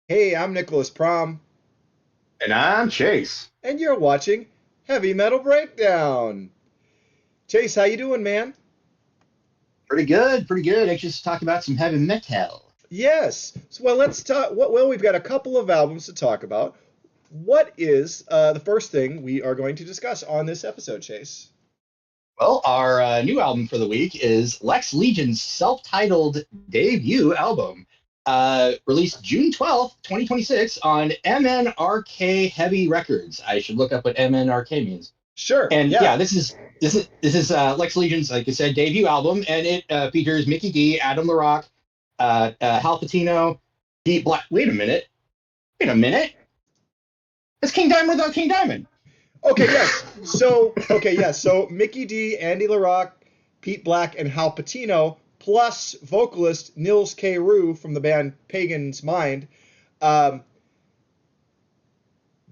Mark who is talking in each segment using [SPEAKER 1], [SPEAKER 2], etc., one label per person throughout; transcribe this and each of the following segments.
[SPEAKER 1] Hey, I'm Nicholas Prom,
[SPEAKER 2] And I'm Chase.
[SPEAKER 1] and you're watching Heavy Metal Breakdown. Chase, how you doing, man?
[SPEAKER 2] Pretty good, pretty good. Anxious to talk about some heavy metal.
[SPEAKER 1] Yes. So, well, let's talk. Well, we've got a couple of albums to talk about. What is the first thing we are going to discuss on this episode, Chase?
[SPEAKER 2] Well, our new album for the week is Lex Legion's self-titled debut album, released June 12th, 2026 on MNRK Heavy Records. I should look up what MNRK means.
[SPEAKER 1] Sure.
[SPEAKER 2] And
[SPEAKER 1] Yeah.
[SPEAKER 2] yeah, this is Lex Legion's, like I said, debut album, and it features Mickey D, Adam LaRock, Hal Patino, Pete Black. Wait a minute. It's King Diamond without King Diamond.
[SPEAKER 1] Okay. Yes. So Mickey D, Andy LaRock, Pete Black, and Hal Patino, plus vocalist Nils K. Rue from the band Pagan's Mind. Um,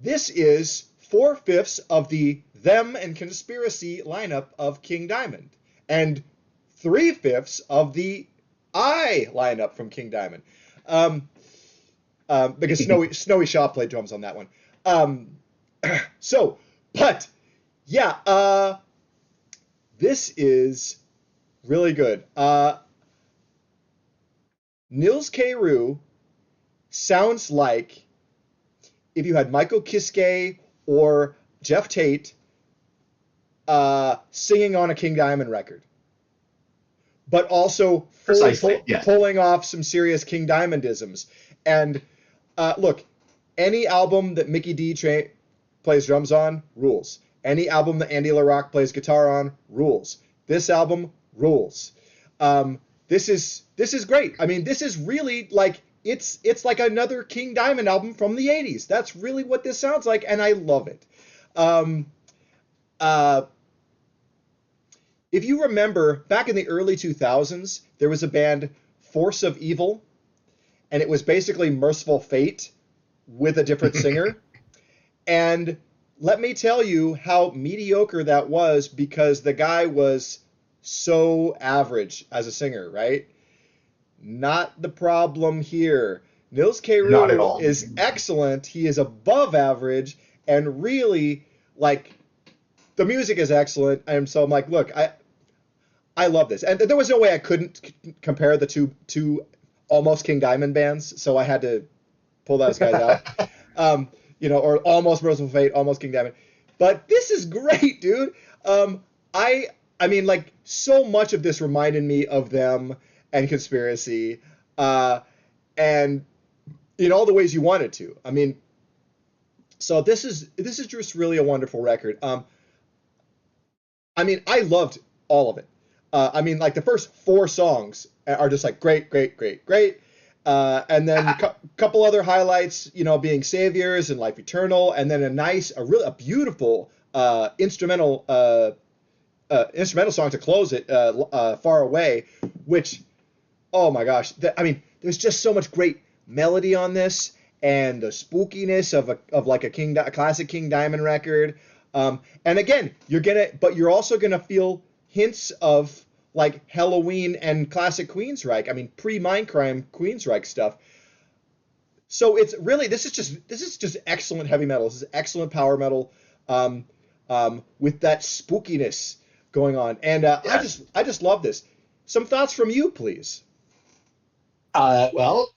[SPEAKER 1] This is four-fifths of the Them and Conspiracy lineup of King Diamond, and three-fifths of the I lineup from King Diamond. Um, because Snowy Shaw played drums on that one. Um, so, but yeah, this is really good. Nils K. Rue sounds like if you had Michael Kiske or Jeff Tate singing on a King Diamond record, but also
[SPEAKER 2] Precisely. Yes.
[SPEAKER 1] pulling off some serious King Diamondisms. And look, any album that Mickey D plays drums on rules. Any album that Andy LaRock plays guitar on rules. This album rules. This is great. I mean, this is really like it's like another King Diamond album from the '80s. That's really what this sounds like, and I love it. Um, uh, if you remember, back in the early 2000s, there was a band, Force of Evil, and it was basically Merciful Fate with a different singer. And let me tell you how mediocre that was because the guy was so average as a singer, right? Not the problem here. Nils K.
[SPEAKER 2] Not at
[SPEAKER 1] Rue
[SPEAKER 2] all.
[SPEAKER 1] is excellent. He is above average and really like the music is excellent. And so I'm like, look, I love this. And there was no way I couldn't compare the two almost King Diamond bands, so I had to pull those guys out. Or almost Merciful Fate, almost King Diamond. But this is great, dude. Um, I I mean, like so much of this reminded me of them and Conspiracy, uh, and in all the ways you wanted to. I mean, so this is just really a wonderful record. I mean, I loved all of it. I mean, like the first four songs are just like great, great, great, great. And then a couple other highlights, being Saviors and Life Eternal, and then a beautiful instrumental song to close it, Far Away, which, oh my gosh, I mean, there's just so much great melody on this, and the spookiness of like a classic King Diamond record. And again, you're also gonna feel hints of like Halloween and classic Queensryche. I mean, pre-Mindcrime Queensryche stuff. So it's really this is just excellent heavy metal. This is excellent power metal, um, with that spookiness going on, and
[SPEAKER 2] Yes.
[SPEAKER 1] I just love this. Some thoughts from you, please.
[SPEAKER 2] Well,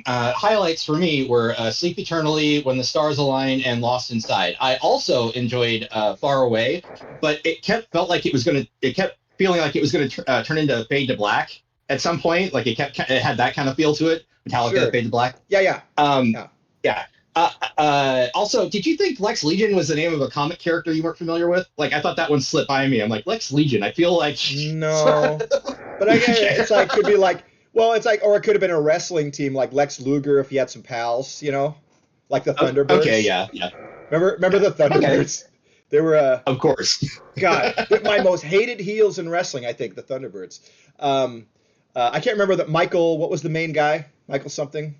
[SPEAKER 2] highlights for me were Sleep Eternally, When the Stars Align, and Lost Inside. I also enjoyed Far Away, but it kept feeling like it was going to turn into Fade to Black at some point. Like it had that kind of feel to it, Metallica,
[SPEAKER 1] Sure.
[SPEAKER 2] Fade to Black.
[SPEAKER 1] Yeah, yeah,
[SPEAKER 2] Um,
[SPEAKER 1] yeah.
[SPEAKER 2] yeah. Also, did you think Lex Legion was the name of a comic character you weren't familiar with? Like, I thought that one slipped by me. I'm like, Lex Legion. I feel like.
[SPEAKER 1] No, but again, it's like could be like well, it's like or it could have been a wrestling team like Lex Luger if he had some pals, like the
[SPEAKER 2] Okay,
[SPEAKER 1] Thunderbirds.
[SPEAKER 2] yeah, yeah,
[SPEAKER 1] Remember
[SPEAKER 2] yeah.
[SPEAKER 1] the
[SPEAKER 2] Okay,
[SPEAKER 1] Thunderbirds? They were
[SPEAKER 2] of course.
[SPEAKER 1] God, my most hated heels in wrestling, I think, the Thunderbirds. Um, I can't remember that Michael. What was the main guy? Michael something.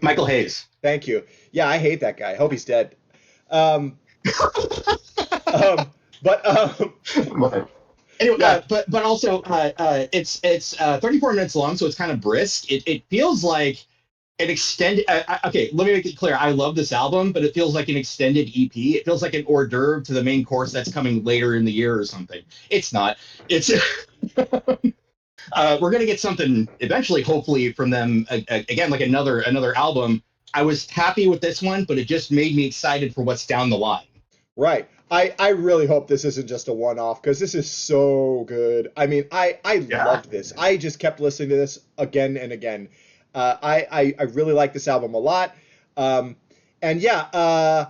[SPEAKER 2] Michael Hayes.
[SPEAKER 1] Thank you. Yeah, I hate that guy. I hope he's dead. Um, um, but
[SPEAKER 2] Anyway,
[SPEAKER 1] yeah,
[SPEAKER 2] but also it's 34 minutes long, so it's kind of brisk. It feels like an extended. Okay, let me make it clear. I love this album, but it feels like an extended EP. It feels like an hors d'oeuvre to the main course that's coming later in the year or something. It's not. It's we're gonna get something eventually, hopefully, from them again, like another album. I was happy with this one, but it just made me excited for what's down the line.
[SPEAKER 1] Right. I really hope this isn't just a one-off because this is so good. I mean, I
[SPEAKER 2] Yeah.
[SPEAKER 1] loved this. I just kept listening to this again and again. I really like this album a lot. Um, and yeah,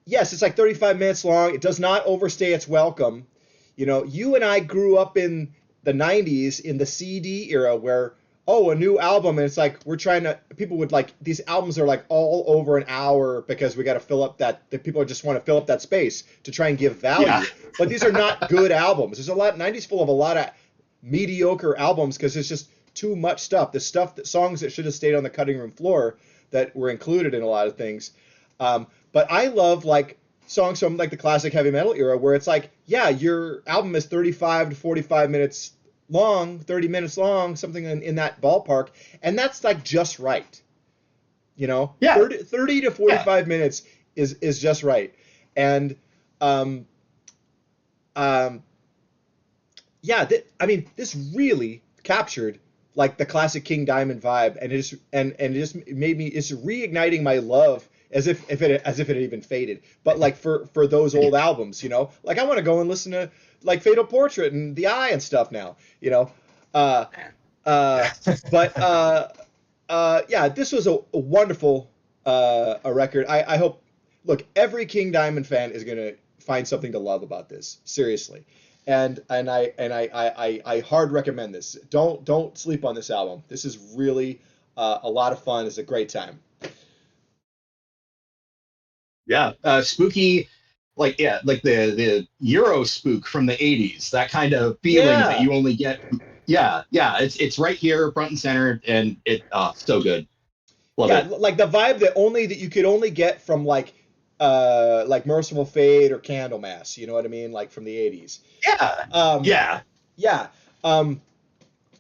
[SPEAKER 1] yes, it's like 35 minutes long. It does not overstay its welcome. You know, you and I grew up in the 90s in the CD era where, oh, a new album, and it's like we're trying to, people would like, these albums are like all over an hour because we got to fill up that people just want to fill up that space to try and give
[SPEAKER 2] Yeah.
[SPEAKER 1] value. But these are not good albums. There's a lot, 90s full of a lot of mediocre albums because it's just too much stuff. The stuff that songs that should have stayed on the cutting room floor that were included in a lot of things. But I love like songs from like the classic heavy metal era where it's like, yeah, your album is 35 to 45 minutes long, 30 minutes long, something in that ballpark, and that's like just right. You know,
[SPEAKER 2] Yeah.
[SPEAKER 1] 30 to
[SPEAKER 2] Yeah.
[SPEAKER 1] 45 minutes is just right. And um, um, yeah, I mean, this really captured like the classic King Diamond vibe, and it just made me, it's reigniting my love as if it had even faded. But like for those old albums, you know, like I want to go and listen to like Fatal Portrait and The Eye and stuff now, you know. Uh, uh, but yeah, this was a wonderful a record. I hope, look, every King Diamond fan is gonna find something to love about this. Seriously, and I hard recommend this. Don't sleep on this album. This is really a lot of fun. It's a great time.
[SPEAKER 2] Yeah. Spooky, like yeah, like the Euro spook from the '80s. That kind of feeling that
[SPEAKER 1] Yeah,
[SPEAKER 2] you only get. Yeah, yeah. It's right here, front and center, and it so good. Love
[SPEAKER 1] yeah,
[SPEAKER 2] it.
[SPEAKER 1] like the vibe that you could only get from like Merciful Fate or Candlemass. You know what I mean? Like from the 80s.
[SPEAKER 2] Yeah,
[SPEAKER 1] Um,
[SPEAKER 2] yeah.
[SPEAKER 1] yeah. Um,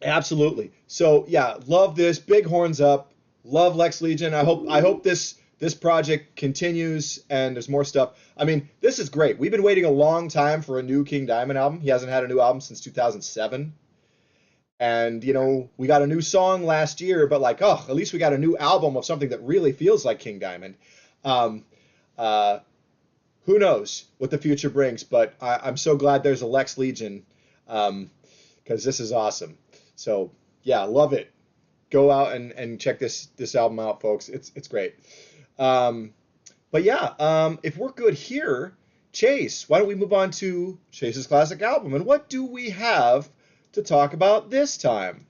[SPEAKER 1] Absolutely. So yeah, love this. Big horns up. Love Lex Legion. I hope this project continues and there's more stuff. I mean, this is great. We've been waiting a long time for a new King Diamond album. He hasn't had a new album since 2007. And you know, we got a new song last year, but like, oh, at least we got a new album of something that really feels like King Diamond. Um, uh, who knows what the future brings, but I'm so glad there's a Lex Legion because this is awesome. So yeah, love it. Go out and check this album out, folks. It's great. Um, but yeah, if we're good here, Chase, why don't we move on to Chase's classic album? And what do we have to talk about this time?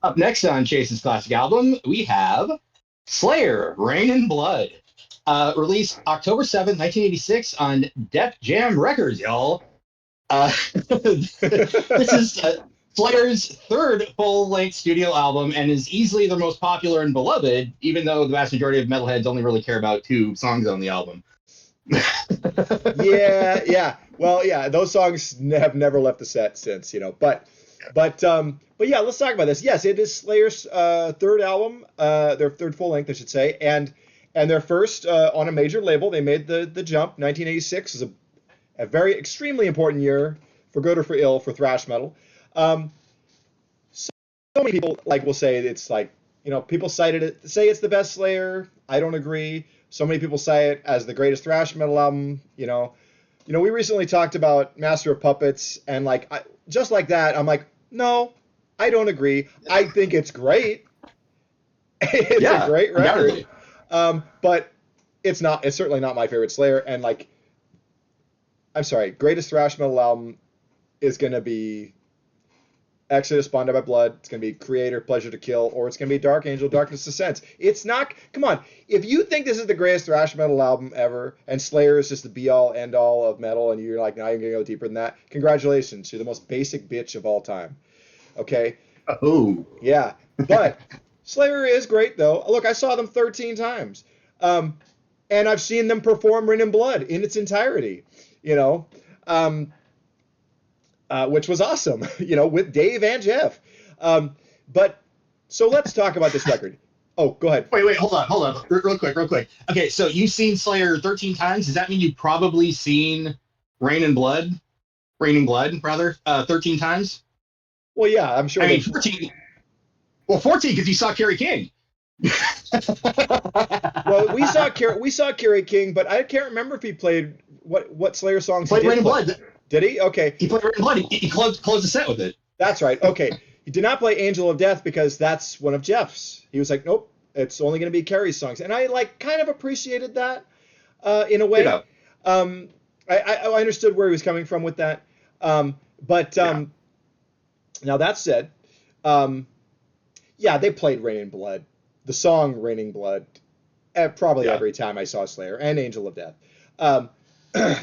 [SPEAKER 2] Up next on Chase's classic album, we have Slayer, Rain and Blood. Released October 7th, 1986 on Def Jam Records, y'all. This is Slayer's third full-length studio album and is easily the most popular and beloved, even though the vast majority of metalheads only really care about two songs on the album.
[SPEAKER 1] Yeah, yeah. Well, yeah, those songs have never left the set since, you know. But yeah, let's talk about this. Yes, it is Slayer's third album, their third full length, I should say, and their first on a major label. They made the jump. 1986 is a very extremely important year for good or for ill for thrash metal. Um, so many people like will say it's like, you know, people cited it, say it's the best Slayer. I don't agree. So many people say it as the greatest thrash metal album. You know, we recently talked about Master of Puppets, and like just like that, I'm like, no, I don't agree. I think it's great. It's a
[SPEAKER 2] Yeah,
[SPEAKER 1] great record,
[SPEAKER 2] undoubtedly.
[SPEAKER 1] but it's not. It's certainly not my favorite Slayer. And like, I'm sorry, greatest thrash metal album is gonna be Exodus, Bonded by Blood. It's gonna be Creator, Pleasure to Kill, or it's gonna be Dark Angel, Darkness Descends. It's not. Come on, if you think this is the greatest thrash metal album ever, and Slayer is just the be all end all of metal, and you're like, now you're gonna go deeper than that, congratulations, you're the most basic bitch of all time. Okay,
[SPEAKER 2] Oh,
[SPEAKER 1] yeah, but Slayer is great though. Look, I saw them 13 times, um, and I've seen them perform Rain and Blood in its entirety. You know. Um, which was awesome, you know, with Dave and Jeff. But so let's talk about this record. Oh, go ahead.
[SPEAKER 2] Wait, hold on, real quick. Okay, so you've seen Slayer 13 times. Does that mean you've probably seen Rain and Blood, Raining Blood, rather, 13 times?
[SPEAKER 1] Well, yeah, I'm sure
[SPEAKER 2] I mean,
[SPEAKER 1] they've.
[SPEAKER 2] 14. Well, 14 because you saw Kerry King.
[SPEAKER 1] Well, we saw Kerry King, but I can't remember if he played what Slayer songs he
[SPEAKER 2] Played
[SPEAKER 1] did
[SPEAKER 2] Rain and
[SPEAKER 1] play.
[SPEAKER 2] Blood.
[SPEAKER 1] Did he? Okay,
[SPEAKER 2] He played Rain and Blood. He closed the set with it.
[SPEAKER 1] that's right. Okay, he did not play Angel of Death because that's one of Jeff's. He was like, nope, it's only going to be Kerry's songs, and I like kind of appreciated that in a
[SPEAKER 2] You
[SPEAKER 1] way.
[SPEAKER 2] know,
[SPEAKER 1] Um, I understood where he was coming from with that. But
[SPEAKER 2] yeah,
[SPEAKER 1] now that said, um, yeah, they played Rain and Blood, the song Raining Blood, probably
[SPEAKER 2] yeah,
[SPEAKER 1] every time I saw Slayer and Angel of Death. Um,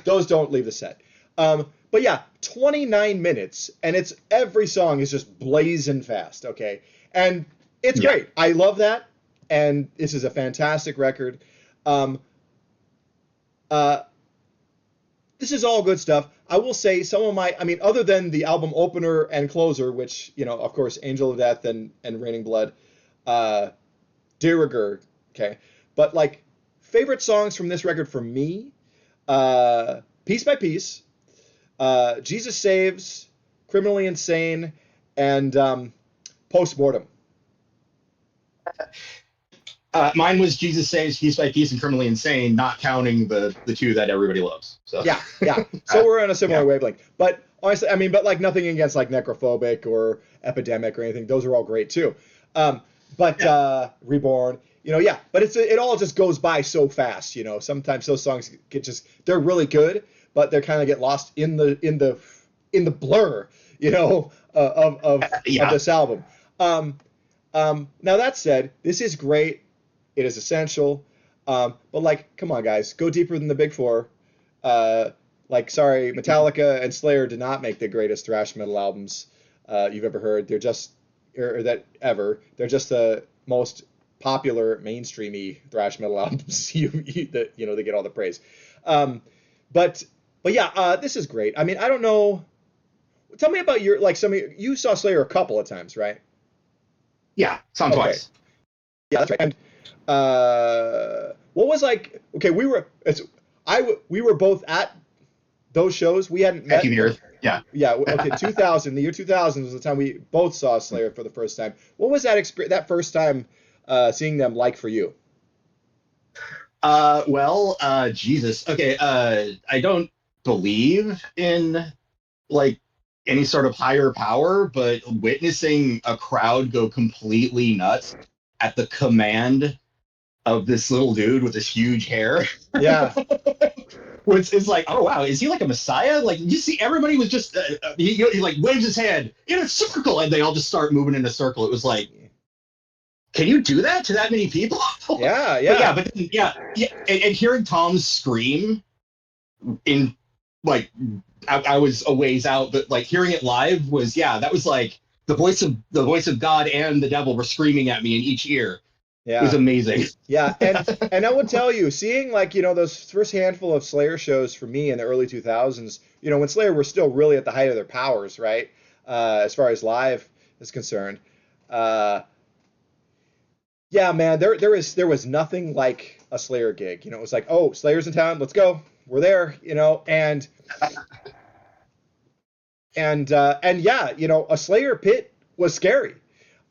[SPEAKER 1] those don't leave the set. But yeah, 29 minutes, and it's every song is just blazing fast, okay? And it's
[SPEAKER 2] yeah.
[SPEAKER 1] great. I love that, and this is a fantastic record. Um, uh, this is all good stuff. I will say some of my, I mean, other than the album opener and closer, which, you know, of course, Angel of Death and Raining Blood, uh, de rigueur, okay? But like, favorite songs from this record for me, Piece by Piece, Jesus Saves, Criminally Insane, and Postmortem.
[SPEAKER 2] Mine was Jesus Saves, Piece by Piece, and Criminally Insane, not counting the two that everybody loves. So,
[SPEAKER 1] Yeah, yeah. So we're on a
[SPEAKER 2] yeah,
[SPEAKER 1] similar wavelength. But honestly, I mean, but like nothing against like Necrophobic or Epidemic or anything. Those are all great too. Um, but
[SPEAKER 2] yeah,
[SPEAKER 1] Reborn, you know, yeah. But it all just goes by so fast. You know, sometimes those songs get just they're really good, but they kind of get lost in the blur. You know, of
[SPEAKER 2] yeah.
[SPEAKER 1] this album. Um, now that said, this is great. It is essential. But like, come on, guys, go deeper than the big four. Uh, like, sorry, Metallica and Slayer did not make the greatest thrash metal albums you've ever heard. They're just, or that ever. They're just the most popular mainstreamy thrash metal albums that you know they get all the praise. Um, but but yeah, this is great. I mean, I don't know. Tell me about your like some of you saw Slayer a couple of times, right?
[SPEAKER 2] Yeah, some
[SPEAKER 1] Okay,
[SPEAKER 2] twice.
[SPEAKER 1] yeah, that's right. And what was like? Okay, we were both at those shows. We hadn't
[SPEAKER 2] Happy
[SPEAKER 1] met,
[SPEAKER 2] the
[SPEAKER 1] but
[SPEAKER 2] Earth. Yeah.
[SPEAKER 1] yeah, okay. 2000, the year 2000 was the time we both saw Slayer for the first time. What was that experience? That first time seeing them like for you?
[SPEAKER 2] Jesus. Okay. I don't believe in like any sort of higher power, but witnessing a crowd go completely nuts at the command of this little dude with this huge hair
[SPEAKER 1] Yeah,
[SPEAKER 2] which is like, oh wow, is he like a messiah? Like you see, everybody was just he like waves his hand in a circle, and they all just start moving in a circle. It was like, can you do that to that many people?
[SPEAKER 1] yeah,
[SPEAKER 2] But yeah,
[SPEAKER 1] yeah,
[SPEAKER 2] and hearing Tom scream in like, I was a ways out, but like hearing it live was that was like the voice of God and the devil were screaming at me in each ear. It was
[SPEAKER 1] yeah.
[SPEAKER 2] amazing.
[SPEAKER 1] Yeah, and I will tell you, seeing like those first handful of Slayer shows for me in the early 2000s, when Slayer were still really at the height of their powers, right? As far as live is concerned, uh, yeah, man, there was nothing like a Slayer gig. It was like, oh, Slayer's in town, let's go, we're there, and yeah, a Slayer pit was scary.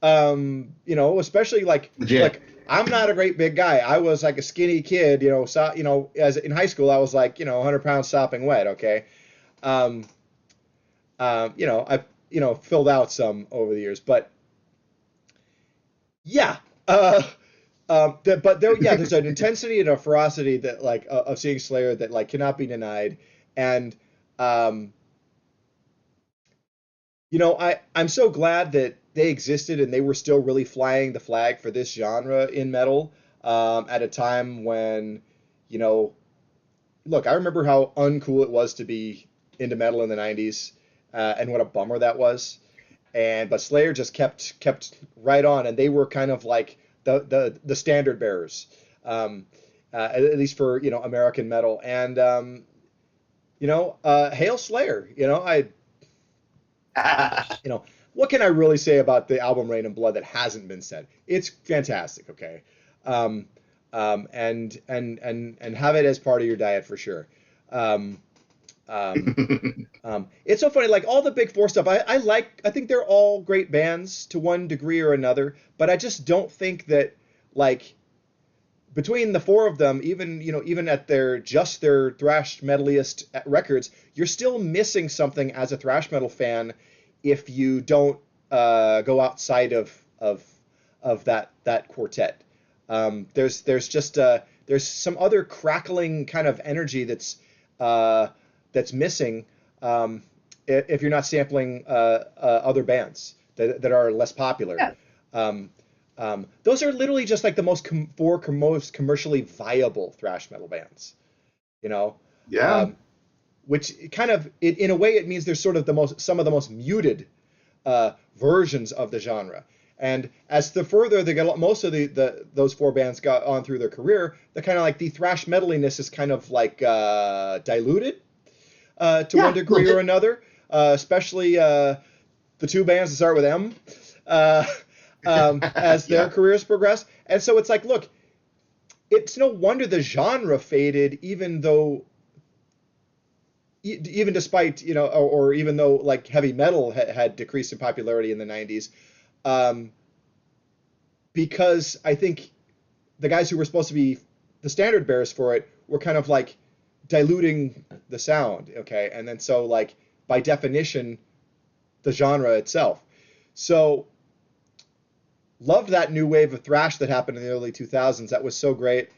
[SPEAKER 1] Especially like,
[SPEAKER 2] Legit.
[SPEAKER 1] look, I'm not a great big guy. I was like a skinny kid, as in high school, I was like, 100 pounds sopping wet. Okay. Um, I, filled out some over the years, but yeah. But there's an intensity and a ferocity that like of seeing Slayer that like cannot be denied. And, um, I'm so glad that they existed and they were still really flying the flag for this genre in metal at a time when, you know, look, I remember how uncool it was to be into metal in the 90s and what a bummer that was. But Slayer just kept right on, and they were kind of like the standard bearers, at least for American metal. And hail Slayer! You know what can I really say about the album Rain and Blood that hasn't been said? It's fantastic, okay? Um, and have it as part of your diet for sure. Um, um, it's so funny, like all the big four stuff. I think they're all great bands to one degree or another, but I just don't think that like between the four of them, even at their thrash metaliest records, you're still missing something as a thrash metal fan if you don't go outside of that quartet. There's just there's some other crackling kind of energy that's missing if you're not sampling other bands that are less popular.
[SPEAKER 2] Yeah.
[SPEAKER 1] Those are literally just like the most commercially viable thrash metal bands, you know.
[SPEAKER 3] Yeah.
[SPEAKER 1] Which kind of in a way it means there's sort of some of the most muted versions of the genre. And as the further they get, most of those four bands got on through their career, the kind of like the thrash metaliness is kind of like diluted to one degree or another, especially the two bands that start with M. As their careers progress. And so it's like, look, it's no wonder the genre faded, even despite, or even though like heavy metal had decreased in popularity in the 90s. Because I think the guys who were supposed to be the standard bearers for it were kind of like diluting the sound, okay? And then so like by definition, the genre itself. So loved that new wave of thrash that happened in the early 2000s. That was so great.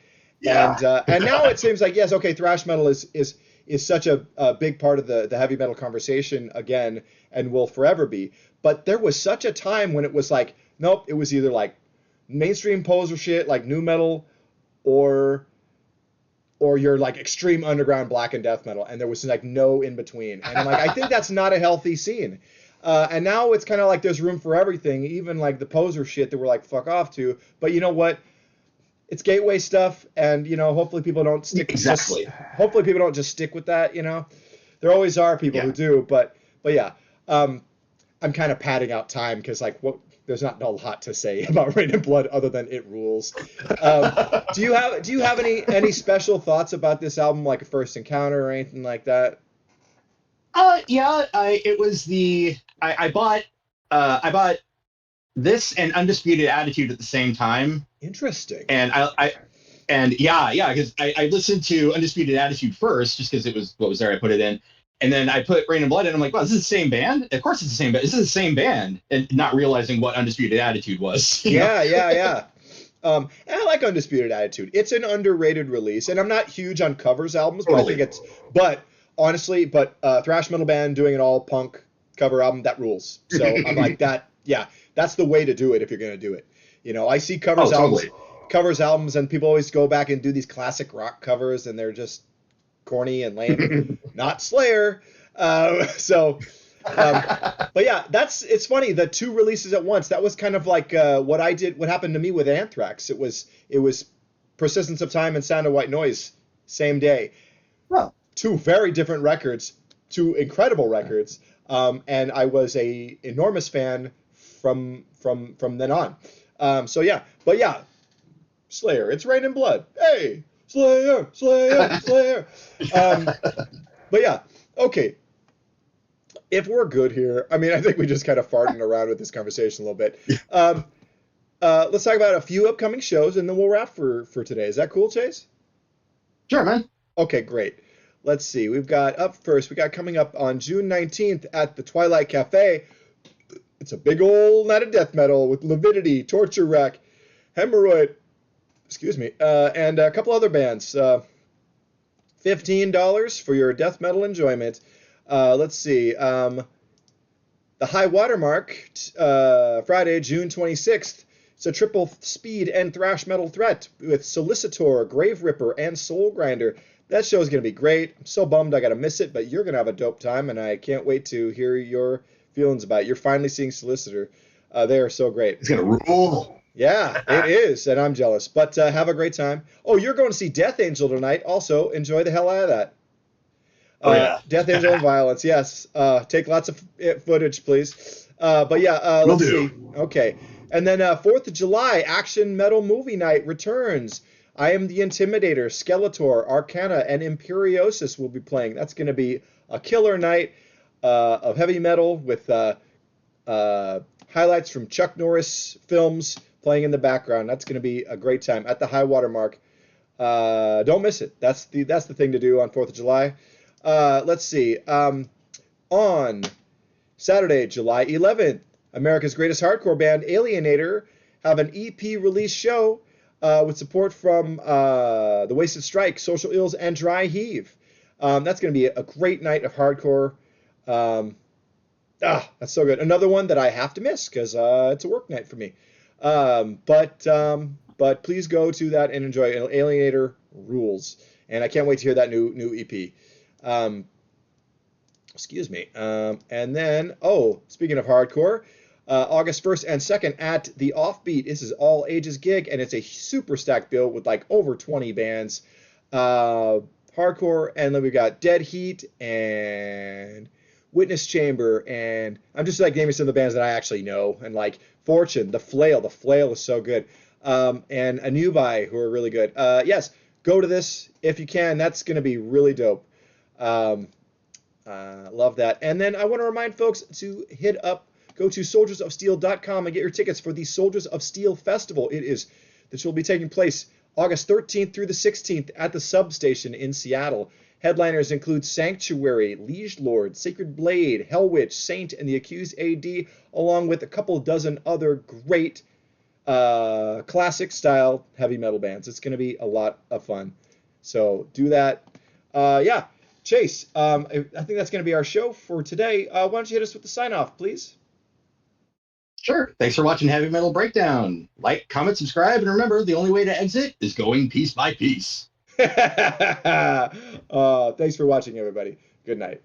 [SPEAKER 1] Yeah. And now it seems like, yes, okay, thrash metal is such a big part of the heavy metal conversation again and will forever be. But there was such a time when it was like, nope, it was either like mainstream poser shit like nu metal or your like extreme underground black and death metal, and there was like no in between. And I'm like, I think that's not a healthy scene. And now it's kind of like there's room for everything, even like the poser shit that we're like fuck off to. But you know what? It's gateway stuff, and hopefully people don't stick.
[SPEAKER 2] Exactly.
[SPEAKER 1] Hopefully people don't just stick with that. There always are people who do, but yeah. I'm kind of padding out time because like there's not a lot to say about Rain and Blood other than it rules. Do you have any special thoughts about this album, like a first encounter or anything like that?
[SPEAKER 2] Yeah, I bought this and Undisputed Attitude at the same time.
[SPEAKER 1] Interesting.
[SPEAKER 2] And because I listened to Undisputed Attitude first, just because it was what was there. I put it in, and then I put Rain and Blood in. I'm like, wow, this is the same band. Of course, it's the same band. This is the same band, and not realizing what Undisputed Attitude was.
[SPEAKER 1] Yeah. And I like Undisputed Attitude. It's an underrated release, and I'm not huge on covers albums, but I think it's. But honestly, thrash metal band doing an all punk cover album, that rules. So I'm like that. Yeah, that's the way to do it if you're gonna do it. I see covers albums, and people always go back and do these classic rock covers, and they're just corny and lame. Not Slayer. But yeah, it's funny, the two releases at once. That was kind of like what happened to me with Anthrax. It was Persistence of Time and Sound of White Noise, same day.
[SPEAKER 2] Well,
[SPEAKER 1] two very different records, two incredible records, and I was a enormous fan from then on. So yeah, but yeah, Slayer, it's Rain and Blood. Hey, Slayer. But yeah, okay. If we're good here, I mean, I think we just kind of farting around with this conversation a little bit. Let's talk about a few upcoming shows, and then we'll wrap for today. Is that cool, Chase?
[SPEAKER 2] Sure, man.
[SPEAKER 1] Okay, great. Let's see. We got coming up on June 19th at the Twilight Cafe. It's a big old night of death metal with Lividity, Torture Rack, Hemorrhoid, and a couple other bands. $15 for your death metal enjoyment. Let's see. The High Watermark, Friday, June 26th. It's a triple speed and thrash metal threat with Solicitor, Grave Ripper, and Soul Grinder. That show is going to be great. I'm so bummed I got to miss it, but you're going to have a dope time, and I can't wait to hear your feelings about it. You're finally seeing Solicitor. They are so great.
[SPEAKER 2] It's going to rule.
[SPEAKER 1] Yeah, it is, and I'm jealous. But have a great time. Oh, you're going to see Death Angel tonight. Also, enjoy the hell out of that.
[SPEAKER 2] Oh, yeah.
[SPEAKER 1] Death Angel and Violence, yes. Take lots of footage, please. But yeah,
[SPEAKER 3] Will
[SPEAKER 1] let's
[SPEAKER 3] do.
[SPEAKER 1] see. Okay. And then 4th of July, Action Metal Movie Night returns. I Am the Intimidator, Skeletor, Arcana, and Imperiosis will be playing. That's going to be a killer night of heavy metal with highlights from Chuck Norris films playing in the background. That's going to be a great time at the high water mark. Don't miss it. That's the thing to do on 4th of July. Let's see. On Saturday, July 11th, America's greatest hardcore band, Alienator, have an EP release show with support from The Wasted Strike, Social Ills, and Dry Heave. That's going to be a great night of hardcore. That's so good. Another one that I have to miss because it's a work night for me. But please go to that and enjoy it. Alienator rules, and I can't wait to hear that new EP. Excuse me. And then, speaking of hardcore, August 1st and 2nd at the Offbeat. This is all ages gig, and it's a super stacked bill with like over 20 bands. Hardcore, and then we've got Dead Heat and Witness Chamber, and I'm just like naming some of the bands that I actually know, and like Fortune, The Flail. The Flail is so good. And Anubai, who are really good. Yes, go to this if you can. That's going to be really dope. Love that. And then I want to remind folks to go to soldiersofsteel.com and get your tickets for the Soldiers of Steel Festival. This will be taking place August 13th through the 16th at the Substation in Seattle. Headliners include Sanctuary, Liege Lord, Sacred Blade, Hell Witch, Saint, and the Accused AD, along with a couple dozen other great classic style heavy metal bands. It's going to be a lot of fun. So do that. Yeah. Chase, I think that's going to be our show for today. Why don't you hit us with the sign off, please?
[SPEAKER 2] Sure. Thanks for watching Heavy Metal Breakdown. Like, comment, subscribe, and remember, the only way to exit is going piece by piece.
[SPEAKER 1] Thanks for watching, everybody. Good night.